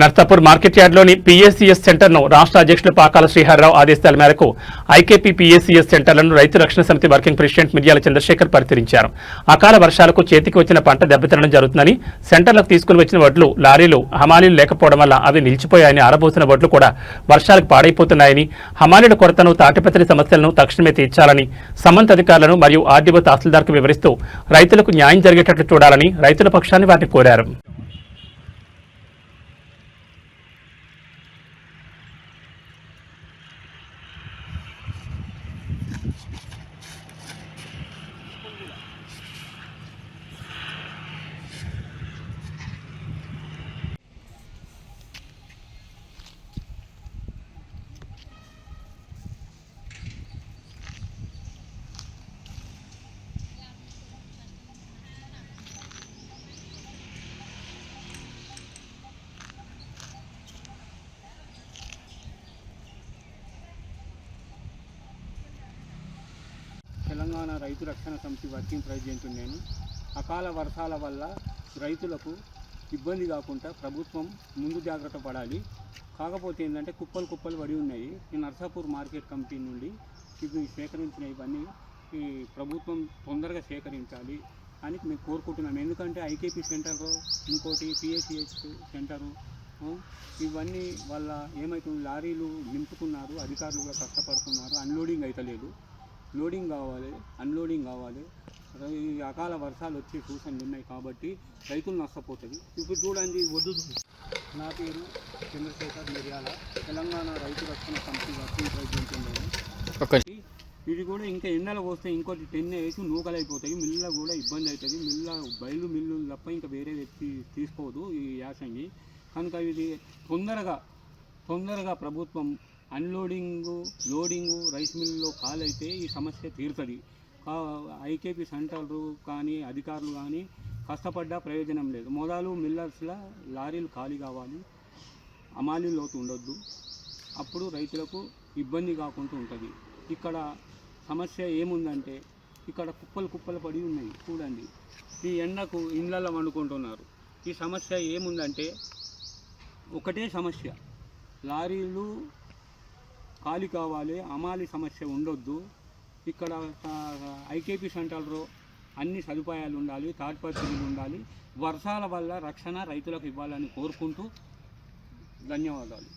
Narsapur market యార్డ్లోని PACS సెంటర్ను రాష్ట్ర అధ్యక్షులు పాకాల శ్రీహరిరావు ఆదేశాల మేరకు ఐకేపీ పీఏసీఎస్ సెంటర్లను రైతు రక్షణ సమితి వర్కింగ్ ప్రెసిడెంట్ మిర్యాల చంద్రశేఖర్ పరిశీలించారు. అకాల వర్షాలకు చేతికి వచ్చిన పంట దెబ్బతినడం జరుగుతుందని, సెంటర్లకు తీసుకుని వచ్చిన వడ్లు లారీలు హమాలీలు లేకపోవడం వల్ల అవి నిలిచిపోయాయని, ఆరబోసిన వడ్లు కూడా వర్షాలకు పాడైపోతున్నాయని, హమాలీల కొరతను, తాటిపత్రి సమస్యలను తక్షణమే తీర్చాలని సంబంధిత అధికారులను మరియు ఆర్డీఓ తహసీల్దార్కు వివరిస్తూ రైతులకు న్యాయం జరిగేటట్లు చూడాలని రైతుల పక్షాన్ని వారిని కోరారు. తెలంగాణ రైతు రక్షణ సమితి వర్కింగ్ ప్రెసిడెంట్ నేను. అకాల వర్షాల వల్ల రైతులకు ఇబ్బంది కాకుండా ప్రభుత్వం ముందు జాగ్రత్త పడాలి. కాకపోతే ఏంటంటే కుప్పలు పడి ఉన్నాయి. ఈ నర్సాపూర్ మార్కెట్ కమిటీ నుండి ఇవి సేకరించిన ఇవన్నీ ఈ ప్రభుత్వం తొందరగా సేకరించాలి అని మేము కోరుకుంటున్నాం. ఎందుకంటే ఐకేపీ సెంటరు, ఇంకోటి పిఏసిహెచ్ సెంటరు, ఇవన్నీ వల్ల ఏమవుతుంది, లారీలు నింపుతున్నారు, అధికారులు కూడా కష్టపడుతున్నారు, అన్లోడింగ్ అవుతలేదు. లోడింగ్ కావాలి, అన్లోడింగ్ కావాలి. ఈ అకాల వర్షాలు వచ్చే సూచనలు ఉన్నాయి కాబట్టి రైతులు నష్టపోతుంది. ఇప్పుడు చూడండి, వద్దు. నా పేరు చంద్రశేఖర్ మిర్యాల, తెలంగాణ రైతు రక్షణ సమితి వర్కింగ్ ప్రెసిడెంట్. ఇది కూడా ఇంకా ఎండలు వస్తే ఇంకోటి 10 days నూకలైపోతాయి. మిల్ల కూడా ఇబ్బంది అవుతుంది. బయలు మిల్లు తప్ప ఇంకా వేరే వ్యక్తి తీసుకోదు ఈ యాసంగి. కనుక ఇది తొందరగా ప్రభుత్వం లోడింగు రైస్ మిల్లులో కాలైతే ఈ సమస్య తీరుతుంది. ఐకేపీ సెంటర్లు కానీ అధికారులు కానీ కష్టపడ్డా ప్రయోజనం లేదు. మొదలు మిల్లర్స్లో లారీలు ఖాళీ కావాలి, అమాలీ లోతు ఉండొద్దు. అప్పుడు రైతులకు ఇబ్బంది కాకుండా ఉంటుంది. ఇక్కడ సమస్య ఏముందంటే, ఇక్కడ కుప్పలు పడి ఉన్నాయి చూడండి. ఈ ఎండకు ఇళ్ళల్లో వండుకుంటున్నారు. ఈ సమస్య ఏముందంటే ఒకటే సమస్య, లారీలు ఖాళీ కావాలి, అమాలి సమస్య ఉండొద్దు. ఇక్కడ ఐకేపీ సెంటర్లో అన్ని సదుపాయాలు ఉండాలి, తాడిపత్రులు ఉండాలి. వర్షాల వల్ల రక్షణ రైతులకు ఇవ్వాలని కోరుకుంటూ ధన్యవాదాలు.